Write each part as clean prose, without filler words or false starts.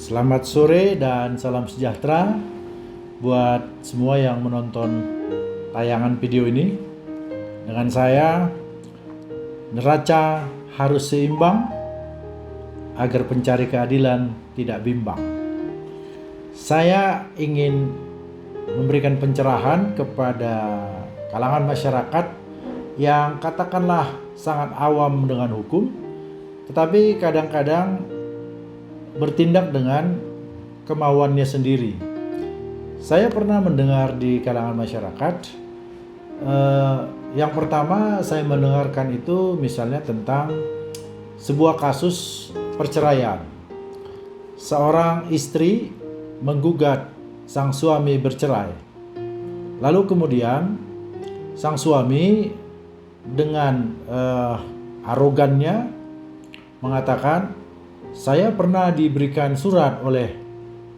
Selamat sore dan salam sejahtera buat semua yang menonton tayangan video ini. Dengan saya, neraca harus seimbang agar pencari keadilan tidak bimbang. Saya ingin memberikan pencerahan kepada kalangan masyarakat yang katakanlah sangat awam dengan hukum, tetapi kadang-kadang bertindak dengan kemauannya sendiri. Saya pernah mendengar di kalangan masyarakat, yang pertama saya mendengarkan itu misalnya tentang sebuah kasus perceraian. Seorang istri menggugat sang suami bercerai. Lalu kemudian sang suami dengan arogannya mengatakan, saya pernah diberikan surat oleh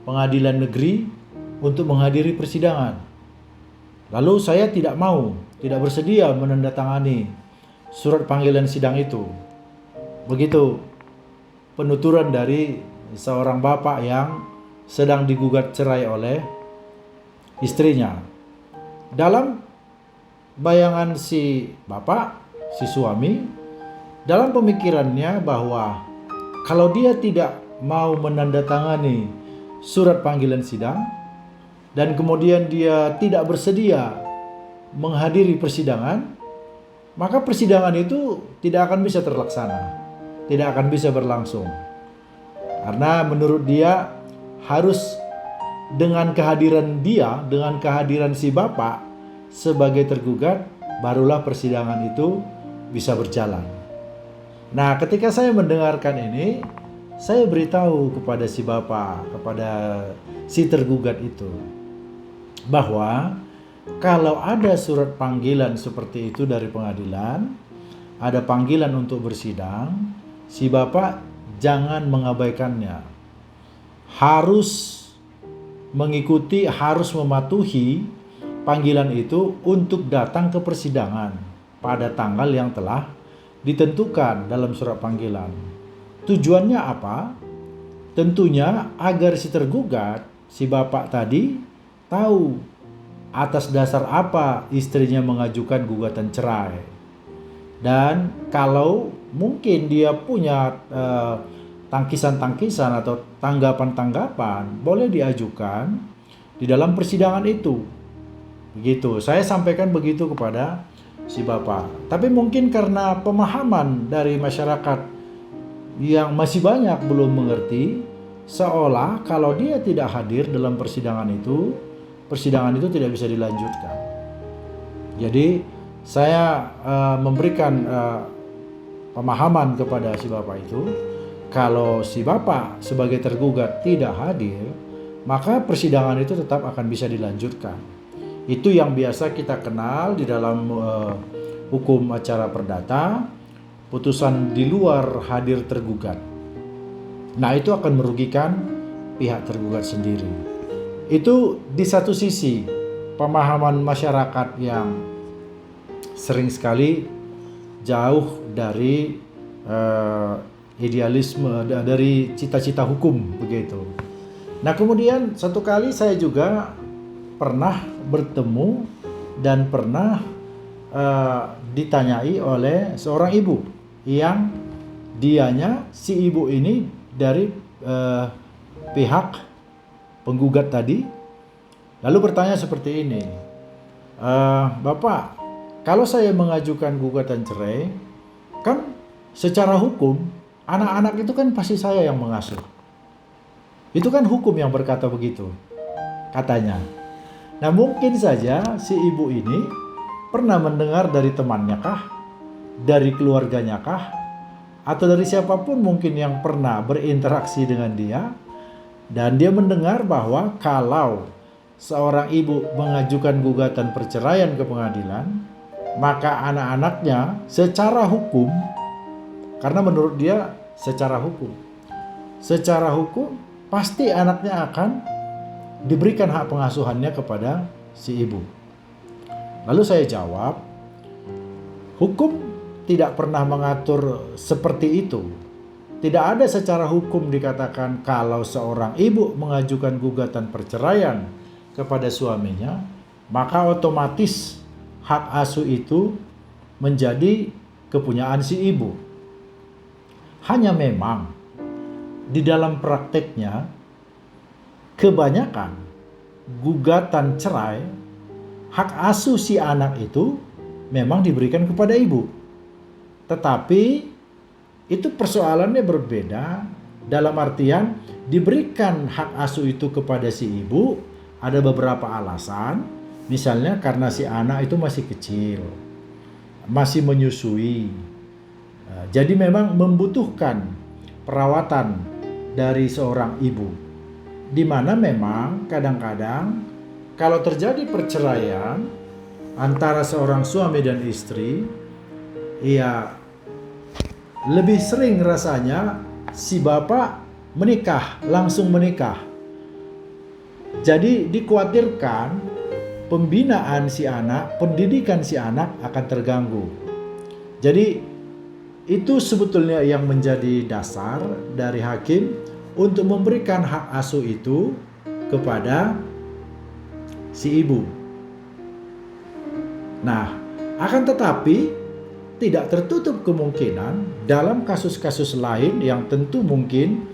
pengadilan negeri untuk menghadiri persidangan. Lalu saya tidak bersedia menandatangani surat panggilan sidang itu. Begitu penuturan dari seorang bapak yang sedang digugat cerai oleh istrinya. Dalam bayangan si bapak, si suami, dalam pemikirannya bahwa kalau dia tidak mau menandatangani surat panggilan sidang dan kemudian dia tidak bersedia menghadiri persidangan, maka persidangan itu tidak akan bisa terlaksana, tidak akan bisa berlangsung. Karena menurut dia harus dengan kehadiran si bapak sebagai tergugat, barulah persidangan itu bisa berjalan. Nah, ketika saya mendengarkan ini, saya beritahu kepada si bapak, kepada si tergugat itu, bahwa kalau ada surat panggilan seperti itu dari pengadilan, ada panggilan untuk bersidang, si bapak jangan mengabaikannya. Harus mengikuti, harus mematuhi panggilan itu untuk datang ke persidangan pada tanggal yang telah ditentukan dalam surat panggilan. Tujuannya apa? Tentunya agar si tergugat, si bapak tadi, tahu atas dasar apa istrinya mengajukan gugatan cerai. Dan kalau mungkin dia punya tangkisan-tangkisan atau tanggapan-tanggapan, boleh diajukan di dalam persidangan itu. Begitu, saya sampaikan begitu kepada si bapak. Tapi mungkin karena pemahaman dari masyarakat yang masih banyak belum mengerti, seolah kalau dia tidak hadir dalam persidangan itu tidak bisa dilanjutkan. Jadi saya memberikan pemahaman kepada si bapak itu, kalau si bapak sebagai tergugat tidak hadir, maka persidangan itu tetap akan bisa dilanjutkan. Itu yang biasa kita kenal di dalam hukum acara perdata, putusan di luar hadir tergugat. Nah, itu akan merugikan pihak tergugat sendiri. Itu di satu sisi pemahaman masyarakat yang sering sekali jauh dari idealisme, dari cita-cita hukum begitu. Nah, kemudian satu kali saya juga pernah bertemu dan pernah ditanyai oleh seorang ibu yang dianya, si ibu ini dari pihak penggugat tadi, lalu bertanya seperti ini, Bapak, kalau saya mengajukan gugatan cerai, kan secara hukum anak-anak itu kan pasti saya yang mengasuh. Itu kan hukum yang berkata begitu, katanya. Nah, mungkin saja si ibu ini pernah mendengar dari temannya kah, dari keluarganya kah, atau dari siapapun mungkin yang pernah berinteraksi dengan dia, dan dia mendengar bahwa kalau seorang ibu mengajukan gugatan perceraian ke pengadilan, maka anak-anaknya secara hukum, karena menurut dia secara hukum pasti anaknya akan diberikan hak pengasuhannya kepada si ibu. Lalu saya jawab, hukum tidak pernah mengatur seperti itu. Tidak ada secara hukum dikatakan kalau seorang ibu mengajukan gugatan perceraian kepada suaminya, maka otomatis hak asuh itu menjadi kepunyaan si ibu. Hanya memang di dalam prakteknya kebanyakan gugatan cerai, hak asuh si anak itu memang diberikan kepada ibu. Tetapi itu persoalannya berbeda, dalam artian diberikan hak asuh itu kepada si ibu ada beberapa alasan. Misalnya karena si anak itu masih kecil, masih menyusui, jadi memang membutuhkan perawatan dari seorang ibu, di mana memang kadang-kadang kalau terjadi perceraian antara seorang suami dan istri, ya lebih sering rasanya si bapak langsung menikah. Jadi dikhawatirkan pembinaan si anak, pendidikan si anak akan terganggu. Jadi itu sebetulnya yang menjadi dasar dari hakim untuk memberikan hak asuh itu kepada si ibu. Nah, akan tetapi tidak tertutup kemungkinan dalam kasus-kasus lain yang tentu mungkin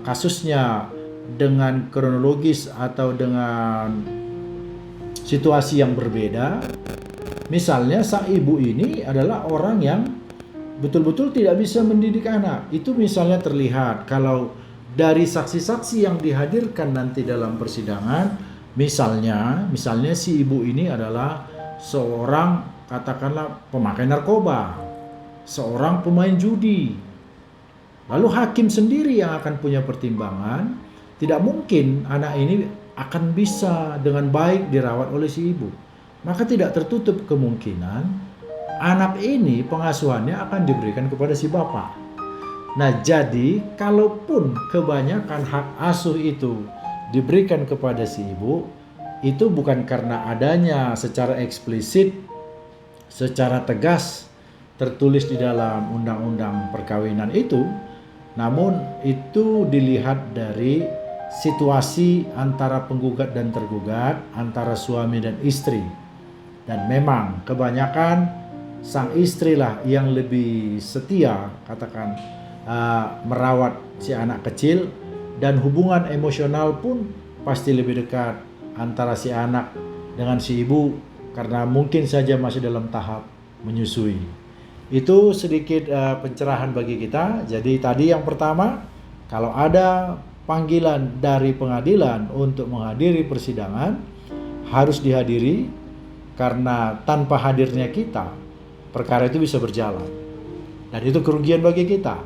kasusnya dengan kronologis atau dengan situasi yang berbeda. Misalnya sang ibu ini adalah orang yang betul-betul tidak bisa mendidik anak. Itu misalnya terlihat kalau dari saksi-saksi yang dihadirkan nanti dalam persidangan, misalnya si ibu ini adalah seorang katakanlah pemakai narkoba, seorang pemain judi. Lalu hakim sendiri yang akan punya pertimbangan, tidak mungkin anak ini akan bisa dengan baik dirawat oleh si ibu. Maka tidak tertutup kemungkinan anak ini pengasuhannya akan diberikan kepada si bapak. Nah, jadi kalaupun kebanyakan hak asuh itu diberikan kepada si ibu, itu bukan karena adanya secara eksplisit, secara tegas tertulis di dalam undang-undang perkawinan itu, namun itu dilihat dari situasi antara penggugat dan tergugat, antara suami dan istri. Dan memang kebanyakan sang istri lah yang lebih setia, katakan merawat si anak kecil, dan hubungan emosional pun pasti lebih dekat antara si anak dengan si ibu, karena mungkin saja masih dalam tahap menyusui. Itu sedikit pencerahan bagi kita. Jadi tadi yang pertama, kalau ada panggilan dari pengadilan untuk menghadiri persidangan, harus dihadiri, karena tanpa hadirnya kita, perkara itu bisa berjalan. Dan itu kerugian bagi kita.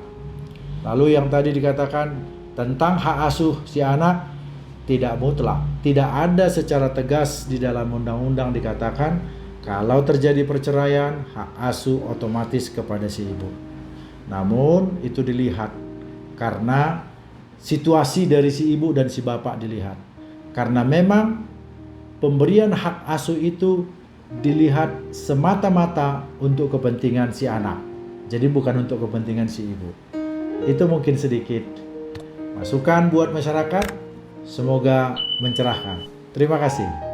Lalu yang tadi dikatakan tentang hak asuh si anak, tidak mutlak, tidak ada secara tegas di dalam undang-undang dikatakan kalau terjadi perceraian hak asuh otomatis kepada si ibu. Namun itu dilihat karena situasi dari si ibu dan si bapak dilihat. Karena memang pemberian hak asuh itu dilihat semata-mata untuk kepentingan si anak. Jadi bukan untuk kepentingan si ibu. Itu mungkin sedikit masukan buat masyarakat. Semoga mencerahkan. Terima kasih.